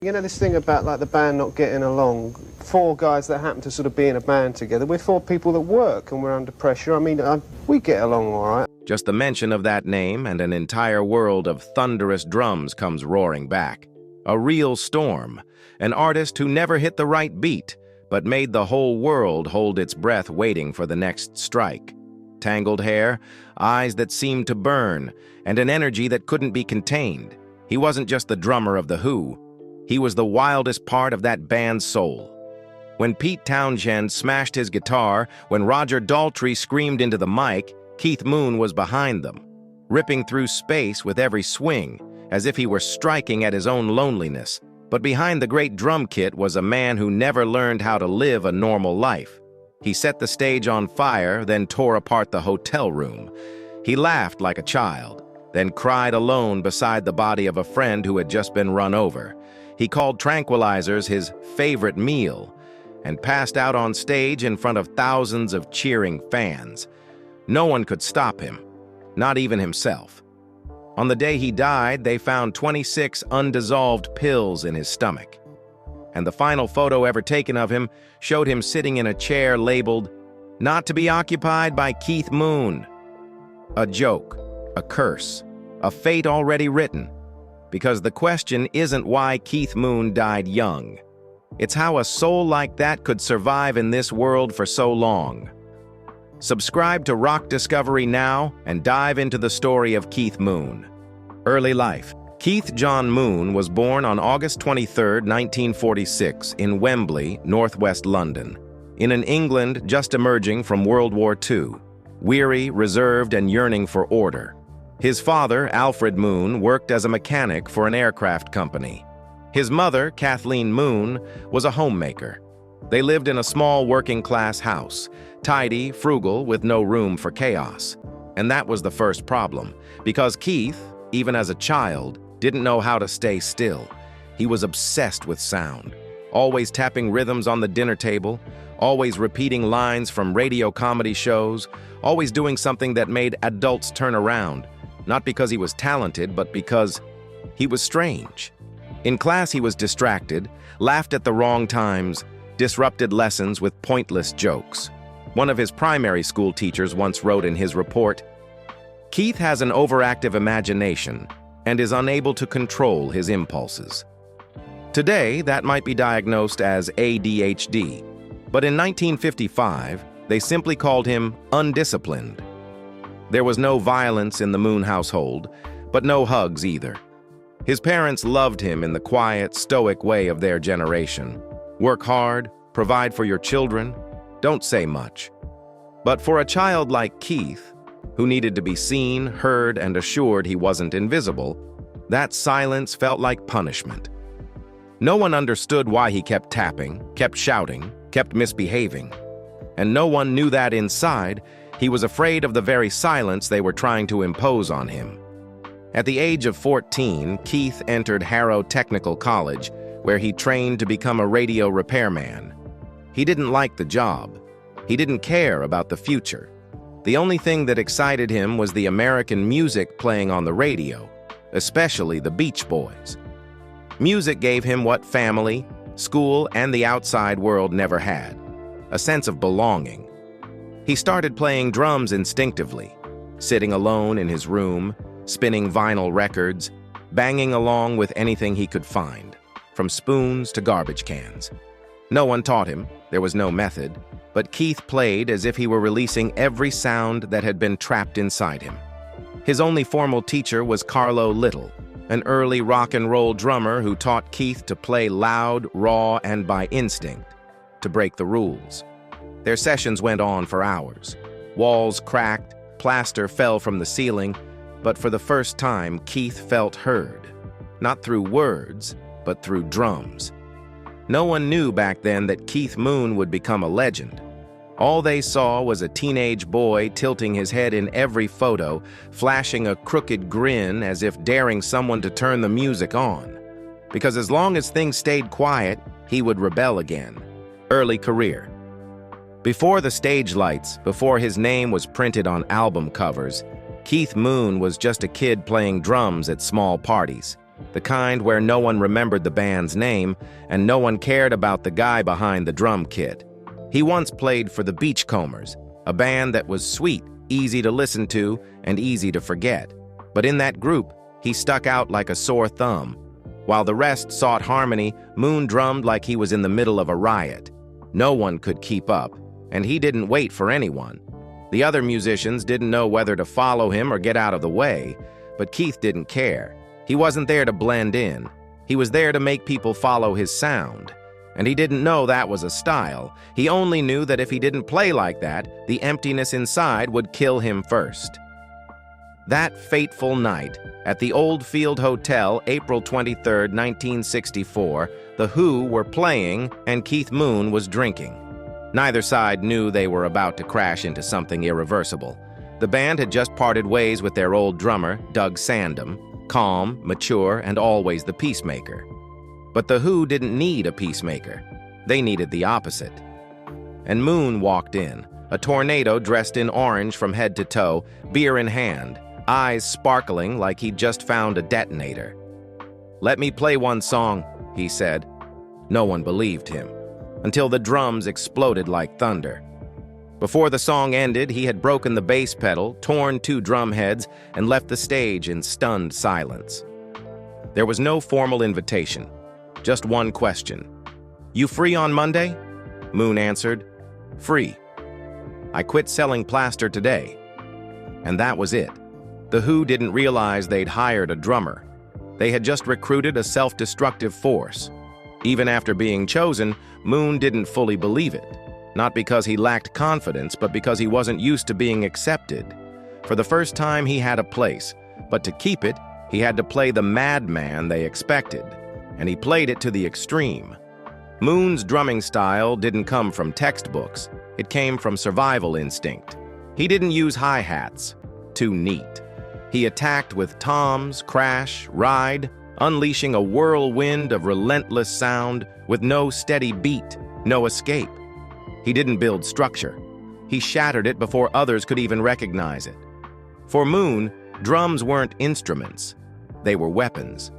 You know this thing about like the band not getting along, four guys that happen to sort of be in a band together, we're four people that work and we're under pressure. I mean, we get along all right. Just the mention of that name and an entire world of thunderous drums comes roaring back. A real storm, an artist who never hit the right beat, but made the whole world hold its breath waiting for the next strike. Tangled hair, eyes that seemed to burn, and an energy that couldn't be contained. He wasn't just the drummer of The Who. He was the wildest part of that band's soul. When Pete Townshend smashed his guitar, when Roger Daltrey screamed into the mic, Keith Moon was behind them, ripping through space with every swing, as if he were striking at his own loneliness. But behind the great drum kit was a man who never learned how to live a normal life. He set the stage on fire, then tore apart the hotel room. He laughed like a child, then cried alone beside the body of a friend who had just been run over. He called tranquilizers his favorite meal and passed out on stage in front of thousands of cheering fans. No one could stop him, not even himself. On the day he died, they found 26 undissolved pills in his stomach. And the final photo ever taken of him showed him sitting in a chair labeled, "Not to be occupied by Keith Moon." A joke, a curse, a fate already written. Because the question isn't why Keith Moon died young. It's how a soul like that could survive in this world for so long. Subscribe to Rock Discovery now and dive into the story of Keith Moon. Early life. Keith John Moon was born on August 23, 1946, in Wembley, northwest London, in an England just emerging from World War II, weary, reserved, and yearning for order. His father, Alfred Moon, worked as a mechanic for an aircraft company. His mother, Kathleen Moon, was a homemaker. They lived in a small working-class house, tidy, frugal, with no room for chaos. And that was the first problem, because Keith, even as a child, didn't know how to stay still. He was obsessed with sound, always tapping rhythms on the dinner table, always repeating lines from radio comedy shows, always doing something that made adults turn around. Not because he was talented, but because he was strange. In class, he was distracted, laughed at the wrong times, disrupted lessons with pointless jokes. One of his primary school teachers once wrote in his report, "Keith has an overactive imagination and is unable to control his impulses." Today, that might be diagnosed as ADHD, but in 1955, they simply called him undisciplined. There was no violence in the Moon household, but no hugs either. His parents loved him in the quiet, stoic way of their generation. Work hard, provide for your children, don't say much. But for a child like Keith, who needed to be seen, heard, and assured he wasn't invisible, that silence felt like punishment. No one understood why he kept tapping, kept shouting, kept misbehaving. And no one knew that inside, he was afraid of the very silence they were trying to impose on him. At the age of 14, Keith entered Harrow Technical College, where he trained to become a radio repairman. He didn't like the job. He didn't care about the future. The only thing that excited him was the American music playing on the radio, especially the Beach Boys. Music gave him what family, school, and the outside world never had, a sense of belonging. He started playing drums instinctively, sitting alone in his room, spinning vinyl records, banging along with anything he could find, from spoons to garbage cans. No one taught him, there was no method, but Keith played as if he were releasing every sound that had been trapped inside him. His only formal teacher was Carlo Little, an early rock and roll drummer who taught Keith to play loud, raw, and by instinct, to break the rules. Their sessions went on for hours. Walls cracked, plaster fell from the ceiling, but for the first time, Keith felt heard. Not through words, but through drums. No one knew back then that Keith Moon would become a legend. All they saw was a teenage boy tilting his head in every photo, flashing a crooked grin as if daring someone to turn the music on. Because as long as things stayed quiet, he would rebel again. Early career. Before the stage lights, before his name was printed on album covers, Keith Moon was just a kid playing drums at small parties. the kind where no one remembered the band's name and no one cared about the guy behind the drum kit. He once played for the Beachcombers, a band that was sweet, easy to listen to, and easy to forget. But in that group, he stuck out like a sore thumb. While the rest sought harmony, Moon drummed like he was in the middle of a riot. No one could keep up, and he didn't wait for anyone. The other musicians didn't know whether to follow him or get out of the way, but Keith didn't care. He wasn't there to blend in. He was there to make people follow his sound. And he didn't know that was a style. He only knew that if he didn't play like that, the emptiness inside would kill him first. That fateful night, at the Old Field Hotel, April 23, 1964, The Who were playing and Keith Moon was drinking. Neither side knew they were about to crash into something irreversible. The band had just parted ways with their old drummer, Doug Sandham, calm, mature, and always the peacemaker. But The Who didn't need a peacemaker. They needed the opposite. And Moon walked in, a tornado dressed in orange from head to toe, beer in hand, eyes sparkling like he'd just found a detonator. "Let me play one song," he said. No one believed him, until the drums exploded like thunder. Before the song ended, he had broken the bass pedal, torn 2 drum heads, and left the stage in stunned silence. There was no formal invitation, just one question. "You free on Monday?" Moon answered, "Free. I quit selling plaster today." And that was it. The Who didn't realize they'd hired a drummer. They had just recruited a self-destructive force. Even after being chosen, Moon didn't fully believe it. Not because he lacked confidence, but because he wasn't used to being accepted. For the first time, he had a place, but to keep it, he had to play the madman they expected, and he played it to the extreme. Moon's drumming style didn't come from textbooks. It came from survival instinct. He didn't use hi-hats. Too neat. He attacked with toms, crash, ride, unleashing a whirlwind of relentless sound with no steady beat, no escape. He didn't build structure. He shattered it before others could even recognize it. For Moon, drums weren't instruments. They were weapons.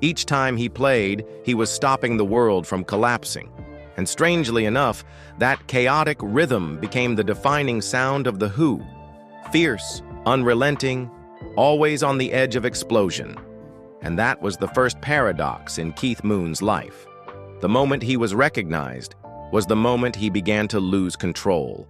Each time he played, he was stopping the world from collapsing. And strangely enough, that chaotic rhythm became the defining sound of The Who. Fierce, unrelenting, always on the edge of explosion. And that was the first paradox in Keith Moon's life. The moment he was recognized was the moment he began to lose control.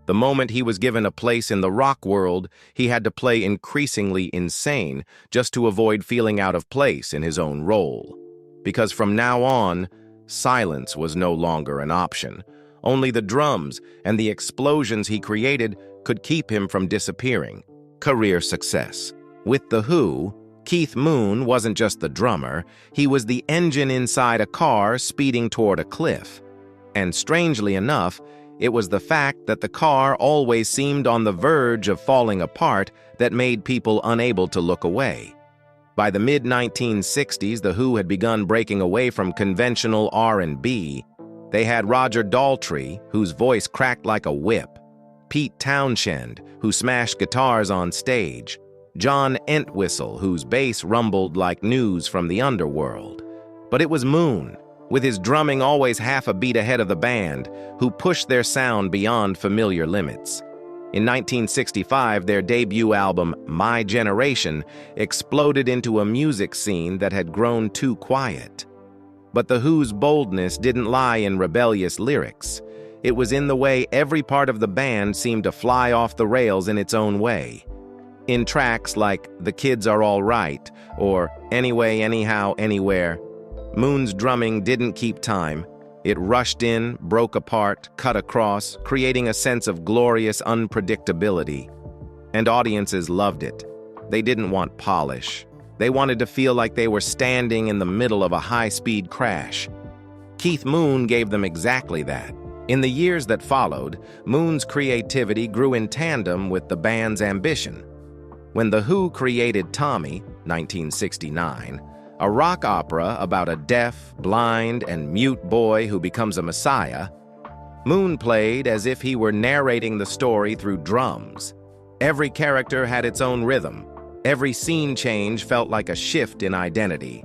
The moment he was given a place in the rock world, he had to play increasingly insane just to avoid feeling out of place in his own role. Because from now on, silence was no longer an option. Only the drums and the explosions he created could keep him from disappearing. Career success. With The Who, Keith Moon wasn't just the drummer, he was the engine inside a car speeding toward a cliff. And strangely enough, it was the fact that the car always seemed on the verge of falling apart that made people unable to look away. By the mid-1960s, The Who had begun breaking away from conventional R&B. They had Roger Daltrey, whose voice cracked like a whip, Pete Townshend, who smashed guitars on stage, John Entwistle, whose bass rumbled like news from the underworld. But it was Moon, with his drumming always half a beat ahead of the band, who pushed their sound beyond familiar limits. In 1965, their debut album, My Generation, exploded into a music scene that had grown too quiet. But The Who's boldness didn't lie in rebellious lyrics. It was in the way every part of the band seemed to fly off the rails in its own way. In tracks like The Kids Are All Right or Anyway, Anyhow, Anywhere, Moon's drumming didn't keep time. It rushed in, broke apart, cut across, creating a sense of glorious unpredictability. And audiences loved it. They didn't want polish. They wanted to feel like they were standing in the middle of a high-speed crash. Keith Moon gave them exactly that. In the years that followed, Moon's creativity grew in tandem with the band's ambition. When The Who created Tommy, 1969, a rock opera about a deaf, blind, and mute boy who becomes a messiah, Moon played as if he were narrating the story through drums. Every character had its own rhythm. Every scene change felt like a shift in identity.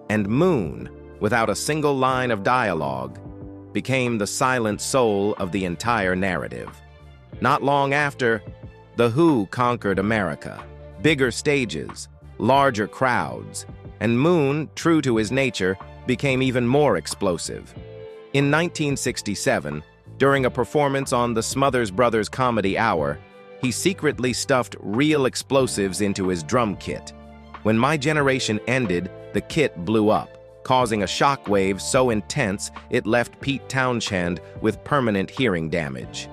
And Moon, without a single line of dialogue, became the silent soul of the entire narrative. Not long after, The Who conquered America. Bigger stages, larger crowds, and Moon, true to his nature, became even more explosive. In 1967, during a performance on the Smothers Brothers Comedy Hour, he secretly stuffed real explosives into his drum kit. When My Generation ended, the kit blew up, causing a shockwave so intense it left Pete Townshend with permanent hearing damage.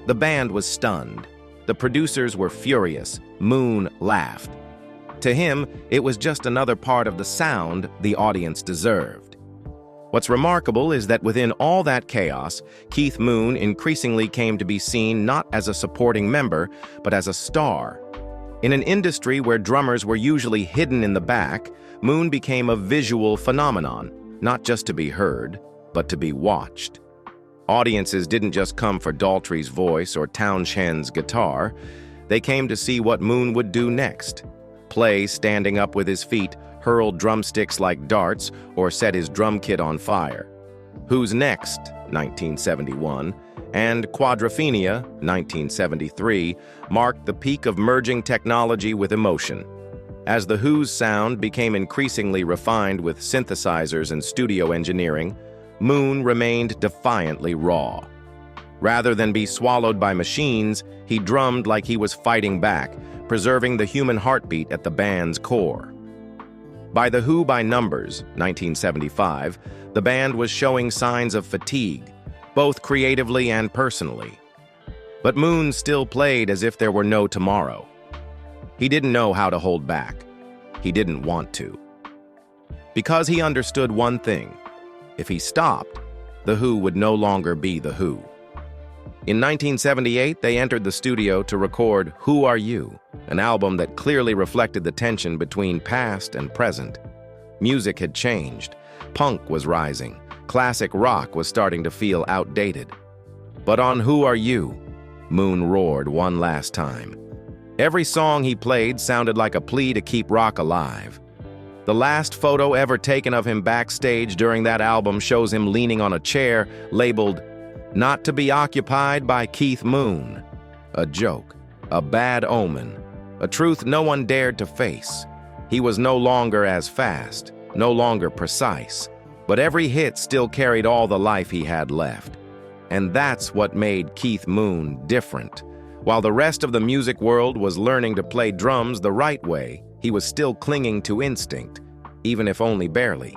The band was stunned. The producers were furious. Moon laughed. To him, it was just another part of the sound the audience deserved. What's remarkable is that within all that chaos, Keith Moon increasingly came to be seen not as a supporting member, but as a star. In an industry where drummers were usually hidden in the back, Moon became a visual phenomenon, not just to be heard, but to be watched. Audiences didn't just come for Daltrey's voice or Townshend's guitar. They came to see what Moon would do next. Play standing up with his feet, hurl drumsticks like darts, or set his drum kit on fire. Who's Next, 1971, and Quadrophenia, 1973, marked the peak of merging technology with emotion. As The Who's sound became increasingly refined with synthesizers and studio engineering, Moon remained defiantly raw. Rather than be swallowed by machines, he drummed like he was fighting back, preserving the human heartbeat at the band's core. By The Who by Numbers, 1975, the band was showing signs of fatigue, both creatively and personally. But Moon still played as if there were no tomorrow. He didn't know how to hold back. He didn't want to. Because he understood one thing: if he stopped, The Who would no longer be The Who. In 1978, they entered the studio to record Who Are You?, an album that clearly reflected the tension between past and present. Music had changed. Punk was rising. Classic rock was starting to feel outdated. But on Who Are You?, Moon roared one last time. Every song he played sounded like a plea to keep rock alive. The last photo ever taken of him backstage during that album shows him leaning on a chair labeled "Not to be occupied by Keith Moon." A joke, a bad omen, a truth no one dared to face. He was no longer as fast, no longer precise, but every hit still carried all the life he had left. And that's what made Keith Moon different. While the rest of the music world was learning to play drums the right way, he was still clinging to instinct, even if only barely.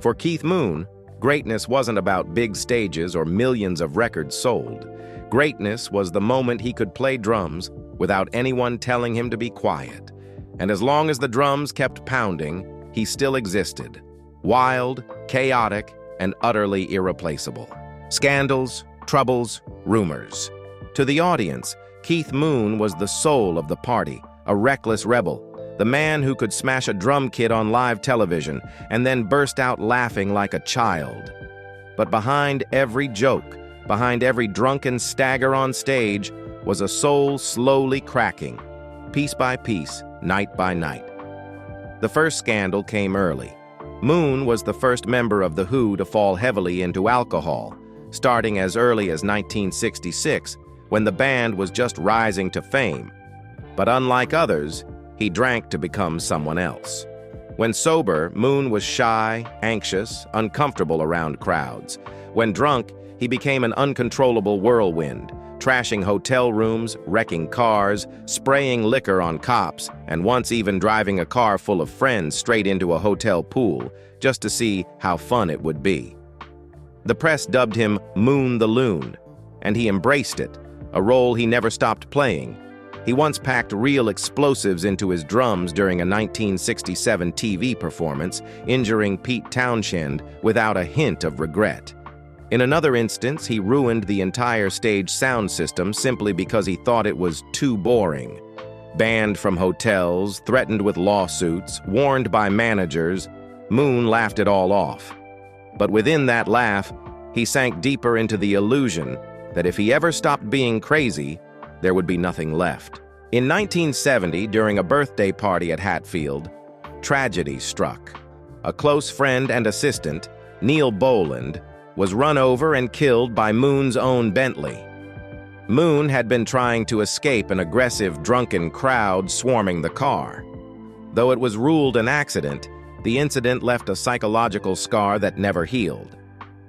For Keith Moon, greatness wasn't about big stages or millions of records sold. Greatness was the moment he could play drums without anyone telling him to be quiet. And as long as the drums kept pounding, he still existed. Wild, chaotic, and utterly irreplaceable. Scandals, troubles, rumors. To the audience, Keith Moon was the soul of the party, a reckless rebel, the man who could smash a drum kit on live television and then burst out laughing like a child. But behind every joke, behind every drunken stagger on stage, was a soul slowly cracking, piece by piece, night by night. The first scandal came early. Moon was the first member of The Who to fall heavily into alcohol, starting as early as 1966, when the band was just rising to fame. But unlike others, he drank to become someone else. When sober, Moon was shy, anxious, uncomfortable around crowds. When drunk, he became an uncontrollable whirlwind, trashing hotel rooms, wrecking cars, spraying liquor on cops, and once even driving a car full of friends straight into a hotel pool, just to see how fun it would be. The press dubbed him Moon the Loon, and he embraced it, a role he never stopped playing. He once packed real explosives into his drums during a 1967 TV performance, injuring Pete Townshend without a hint of regret. In another instance, he ruined the entire stage sound system simply because he thought it was too boring. Banned from hotels, threatened with lawsuits, warned by managers, Moon laughed it all off. But within that laugh, he sank deeper into the illusion that if he ever stopped being crazy, there would be nothing left. In 1970, during a birthday party at Hatfield, tragedy struck. A close friend and assistant, Neil Boland, was run over and killed by Moon's own Bentley. Moon had been trying to escape an aggressive, drunken crowd swarming the car. Though it was ruled an accident, the incident left a psychological scar that never healed.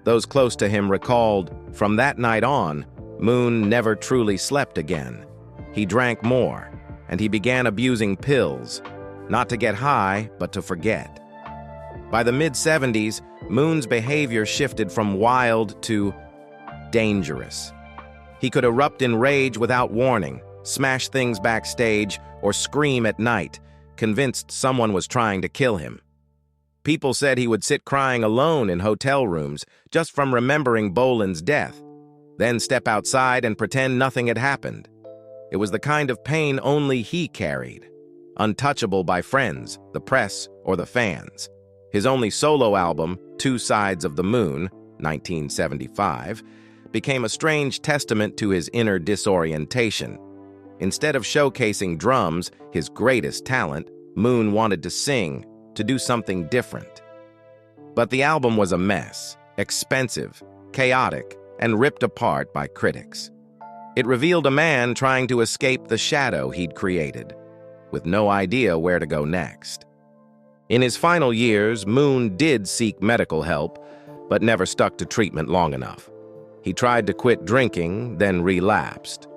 Those close to him recalled, from that night on, Moon never truly slept again. He drank more, and he began abusing pills, not to get high, but to forget. By the mid-70s, Moon's behavior shifted from wild to dangerous. He could erupt in rage without warning, smash things backstage, or scream at night, convinced someone was trying to kill him. People said he would sit crying alone in hotel rooms just from remembering Boland's death, then step outside and pretend nothing had happened. It was the kind of pain only he carried, untouchable by friends, the press, or the fans. His only solo album, Two Sides of the Moon, 1975, became a strange testament to his inner disorientation. Instead of showcasing drums, his greatest talent, Moon wanted to sing, to do something different. But the album was a mess, expensive, chaotic, and ripped apart by critics. It revealed a man trying to escape the shadow he'd created, with no idea where to go next. In his final years, Moon did seek medical help, but never stuck to treatment long enough. He tried to quit drinking, then relapsed.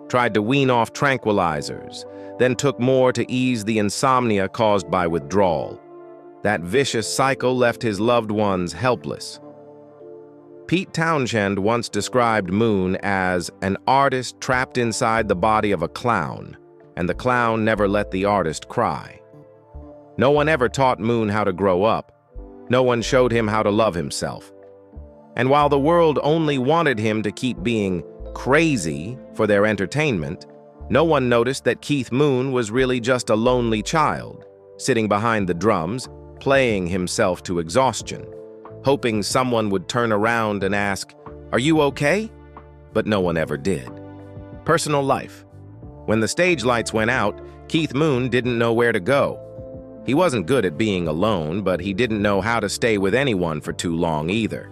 Tried to wean off tranquilizers, then took more to ease the insomnia caused by withdrawal. That vicious cycle left his loved ones helpless. Pete Townshend once described Moon as an artist trapped inside the body of a clown, and the clown never let the artist cry. No one ever taught Moon how to grow up. No one showed him how to love himself. And while the world only wanted him to keep being crazy for their entertainment, no one noticed that Keith Moon was really just a lonely child, sitting behind the drums, playing himself to exhaustion, hoping someone would turn around and ask, "Are you okay?" But no one ever did. Personal life. When the stage lights went out, Keith Moon didn't know where to go. He wasn't good at being alone, but he didn't know how to stay with anyone for too long either.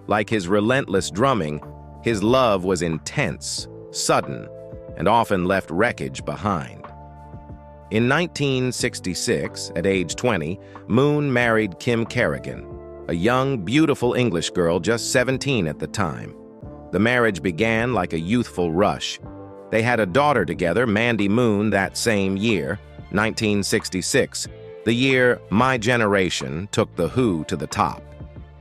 Like his relentless drumming, his love was intense, sudden, and often left wreckage behind. In 1966, at age 20, Moon married Kim Kerrigan, a young, beautiful English girl just 17 at the time. The marriage began like a youthful rush. They had a daughter together, Mandy Moon, that same year, 1966, the year My Generation took The Who to the top.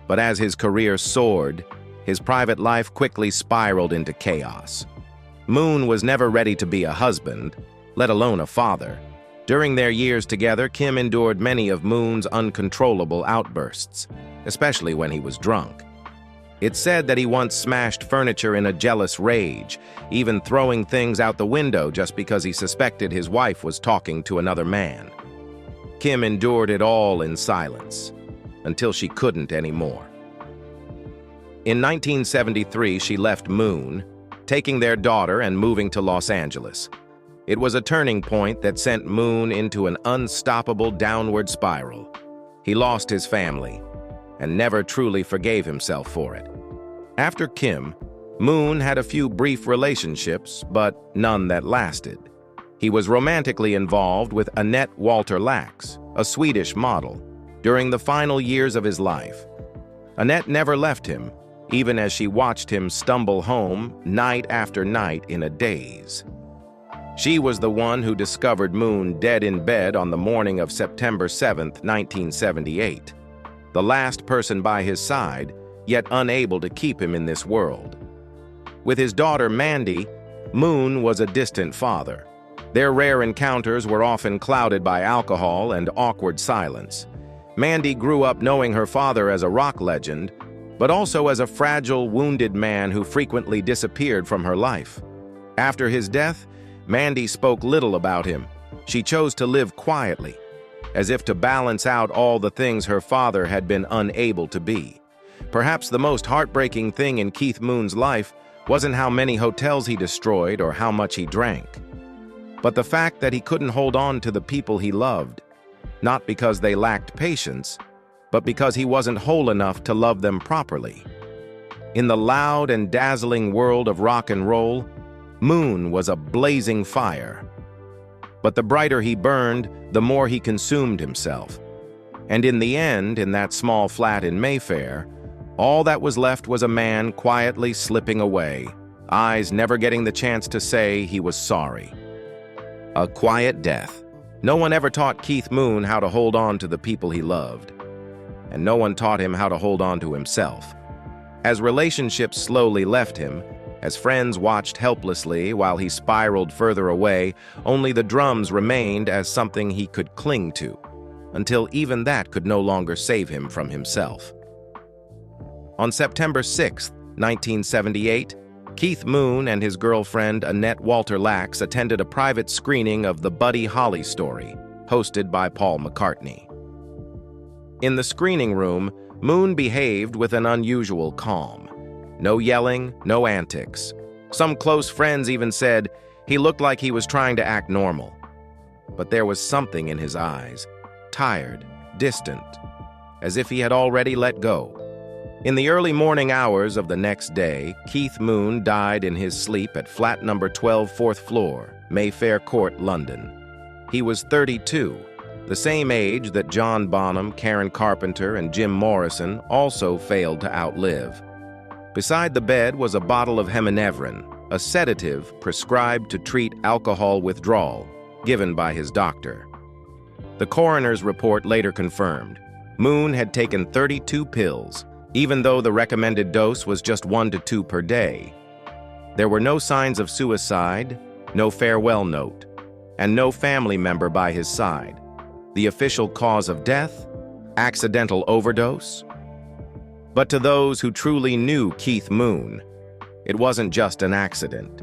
But as his career soared, his private life quickly spiraled into chaos. Moon was never ready to be a husband, let alone a father. During their years together, Kim endured many of Moon's uncontrollable outbursts, especially when he was drunk. It's said that he once smashed furniture in a jealous rage, even throwing things out the window just because he suspected his wife was talking to another man. Kim endured it all in silence, until she couldn't anymore. In 1973, she left Moon, taking their daughter and moving to Los Angeles. It was a turning point that sent Moon into an unstoppable downward spiral. He lost his family, and never truly forgave himself for it. After Kim, Moon had a few brief relationships, but none that lasted. He was romantically involved with Annette Walter Lax, a Swedish model, during the final years of his life. Annette never left him, even as she watched him stumble home night after night in a daze. She was the one who discovered Moon dead in bed on the morning of September 7, 1978, the last person by his side, yet unable to keep him in this world. With his daughter Mandy, Moon was a distant father. Their rare encounters were often clouded by alcohol and awkward silence. Mandy grew up knowing her father as a rock legend, but also as a fragile, wounded man who frequently disappeared from her life. After his death, Mandy spoke little about him. She chose to live quietly, as if to balance out all the things her father had been unable to be. Perhaps the most heartbreaking thing in Keith Moon's life wasn't how many hotels he destroyed or how much he drank. but the fact that he couldn't hold on to the people he loved, not because they lacked patience, but because he wasn't whole enough to love them properly. In the loud and dazzling world of rock and roll, Moon was a blazing fire. But the brighter he burned, the more he consumed himself. And in the end, in that small flat in Mayfair, all that was left was a man quietly slipping away, eyes never getting the chance to say he was sorry. A quiet death. No one ever taught Keith Moon how to hold on to the people he loved. And no one taught him how to hold on to himself. As relationships slowly left him, as friends watched helplessly while he spiraled further away, only the drums remained as something he could cling to, until even that could no longer save him from himself. On September 6, 1978, Keith Moon and his girlfriend Annette Walter Lax attended a private screening of The Buddy Holly Story, hosted by Paul McCartney. In the screening room, Moon behaved with an unusual calm. No yelling, no antics. Some close friends even said he looked like he was trying to act normal. But there was something in his eyes, tired, distant, as if he had already let go. In the early morning hours of the next day, Keith Moon died in his sleep at flat number 12, 4th floor, Mayfair Court, London. He was 32, the same age that John Bonham, Karen Carpenter, and Jim Morrison also failed to outlive. Beside the bed was a bottle of Heminevrin, a sedative prescribed to treat alcohol withdrawal, given by his doctor. The coroner's report later confirmed Moon had taken 32 pills, even though the recommended dose was just 1 to 2 per day. There were no signs of suicide, no farewell note, and no family member by his side. The official cause of death? Accidental overdose? But to those who truly knew Keith Moon, it wasn't just an accident.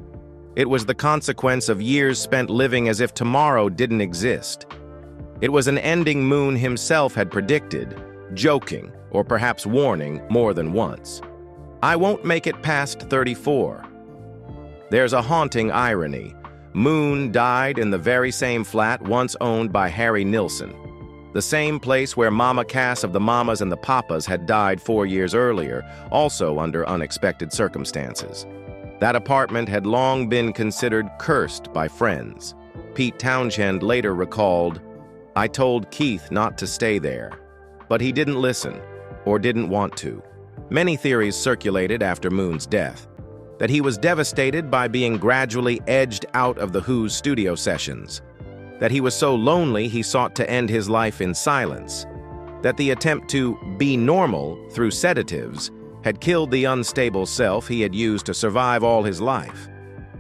It was the consequence of years spent living as if tomorrow didn't exist. It was an ending Moon himself had predicted, joking, or perhaps warning more than once. I won't make it past 34. There's a haunting irony. Moon died in the very same flat once owned by Harry Nilsson, the same place where Mama Cass of the Mamas and the Papas had died 4 years earlier, also under unexpected circumstances. That apartment had long been considered cursed by friends. Pete Townshend later recalled, "I told Keith not to stay there, but he didn't listen, or didn't want to." Many theories circulated after Moon's death, that he was devastated by being gradually edged out of the Who's studio sessions, that he was so lonely he sought to end his life in silence, that the attempt to be normal through sedatives had killed the unstable self he had used to survive all his life.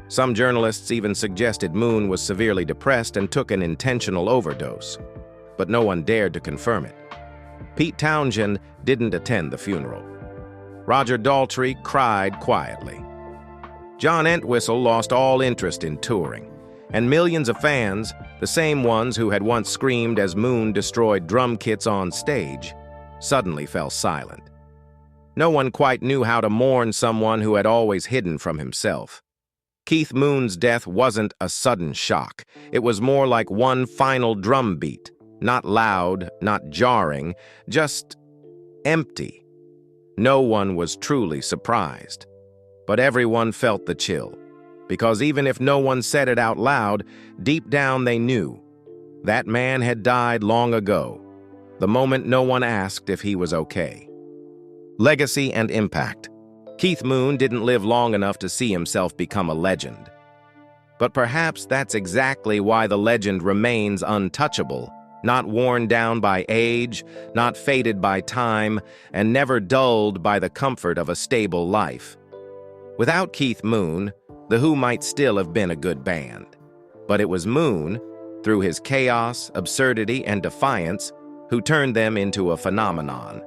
Some journalists even suggested Moon was severely depressed and took an intentional overdose, but no one dared to confirm it. Pete Townshend didn't attend the funeral. Roger Daltrey cried quietly. John Entwistle lost all interest in touring, and millions of fans, the same ones who had once screamed as Moon destroyed drum kits on stage, suddenly fell silent. No one quite knew how to mourn someone who had always hidden from himself. Keith Moon's death wasn't a sudden shock. It was more like one final drum beat, not loud, not jarring, just empty. No one was truly surprised, but everyone felt the chill. Because even if no one said it out loud, deep down they knew. That man had died long ago, the moment no one asked if he was okay. Legacy and impact. Keith Moon didn't live long enough to see himself become a legend. But perhaps that's exactly why the legend remains untouchable, not worn down by age, not faded by time, and never dulled by the comfort of a stable life. Without Keith Moon, The Who might still have been a good band, but it was Moon, through his chaos, absurdity, and defiance, who turned them into a phenomenon.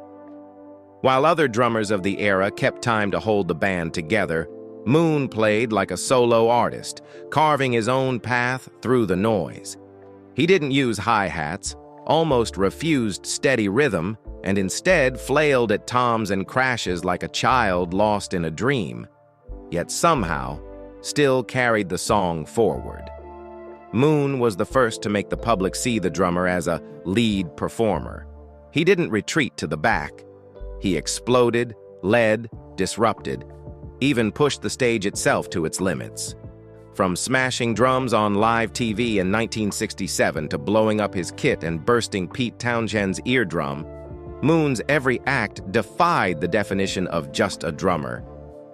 While other drummers of the era kept time to hold the band together, Moon played like a solo artist, carving his own path through the noise. He didn't use hi-hats, almost refused steady rhythm, and instead flailed at toms and crashes like a child lost in a dream, yet somehow still carried the song forward. Moon was the first to make the public see the drummer as a lead performer. He didn't retreat to the back. He exploded, led, disrupted, even pushed the stage itself to its limits. From smashing drums on live TV in 1967 to blowing up his kit and bursting Pete Townshend's eardrum, Moon's every act defied the definition of just a drummer.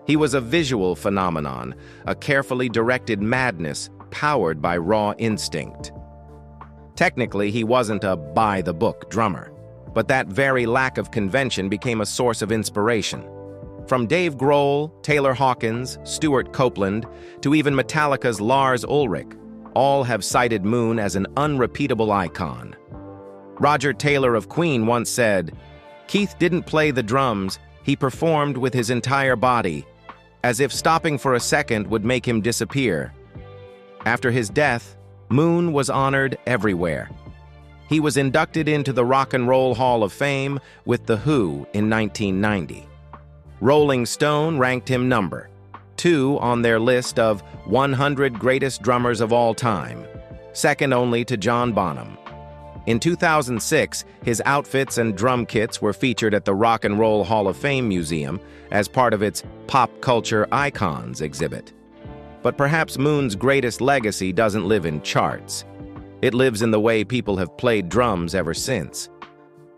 He was a visual phenomenon, a carefully directed madness powered by raw instinct. Technically, he wasn't a by-the-book drummer, but that very lack of convention became a source of inspiration. From Dave Grohl, Taylor Hawkins, Stuart Copeland, to even Metallica's Lars Ulrich, all have cited Moon as an unrepeatable icon. Roger Taylor of Queen once said, "Keith didn't play the drums, he performed with his entire body, as if stopping for a second would make him disappear." After his death, Moon was honored everywhere. He was inducted into the Rock and Roll Hall of Fame with The Who in 1990. Rolling Stone ranked him number 2 on their list of 100 greatest drummers of all time, second only to John Bonham. In 2006, his outfits and drum kits were featured at the Rock and Roll Hall of Fame Museum as part of its Pop Culture Icons exhibit. But perhaps Moon's greatest legacy doesn't live in charts. It lives in the way people have played drums ever since.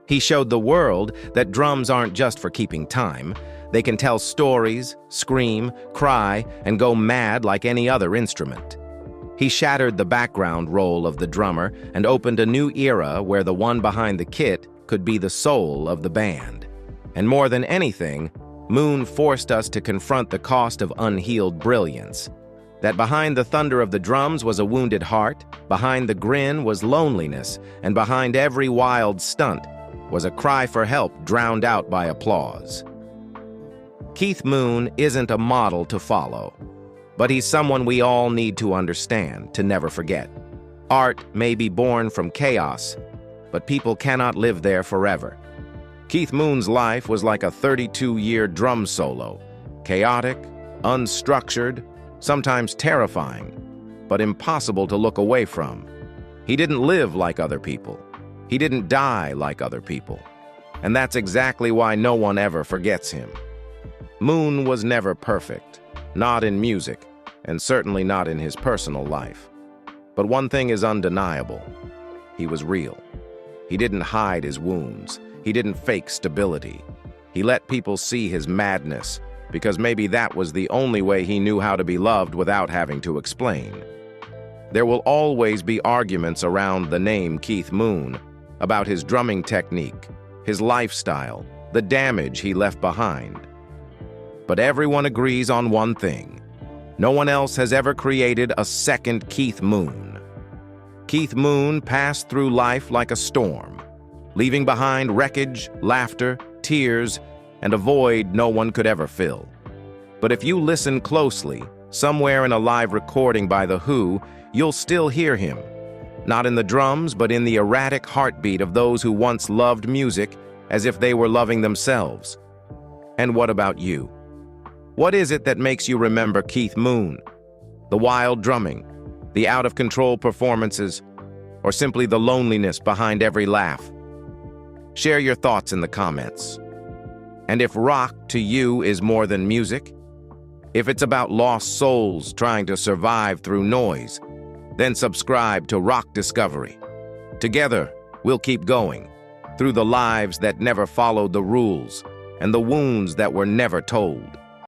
He showed the world that drums aren't just for keeping time. They can tell stories, scream, cry, and go mad like any other instrument. He shattered the background role of the drummer and opened a new era where the one behind the kit could be the soul of the band. And more than anything, Moon forced us to confront the cost of unhealed brilliance. That behind the thunder of the drums was a wounded heart, behind the grin was loneliness, and behind every wild stunt was a cry for help drowned out by applause. Keith Moon isn't a model to follow, but he's someone we all need to understand, to never forget. Art may be born from chaos, but people cannot live there forever. Keith Moon's life was like a 32-year drum solo, chaotic, unstructured, sometimes terrifying, but impossible to look away from. He didn't live like other people. He didn't die like other people. And that's exactly why no one ever forgets him. Moon was never perfect, not in music, and certainly not in his personal life. But one thing is undeniable. He was real. He didn't hide his wounds. He didn't fake stability. He let people see his madness, because maybe that was the only way he knew how to be loved without having to explain. There will always be arguments around the name Keith Moon, about his drumming technique, his lifestyle, the damage he left behind. But everyone agrees on one thing. No one else has ever created a second Keith Moon. Keith Moon passed through life like a storm, leaving behind wreckage, laughter, tears, and a void no one could ever fill. But if you listen closely, somewhere in a live recording by The Who, you'll still hear him. Not in the drums, but in the erratic heartbeat of those who once loved music as if they were loving themselves. And what about you? What is it that makes you remember Keith Moon? The wild drumming, the out-of-control performances, or simply the loneliness behind every laugh? Share your thoughts in the comments. And if rock to you is more than music, if it's about lost souls trying to survive through noise, then subscribe to Rock Discovery. Together, we'll keep going through the lives that never followed the rules and the wounds that were never told.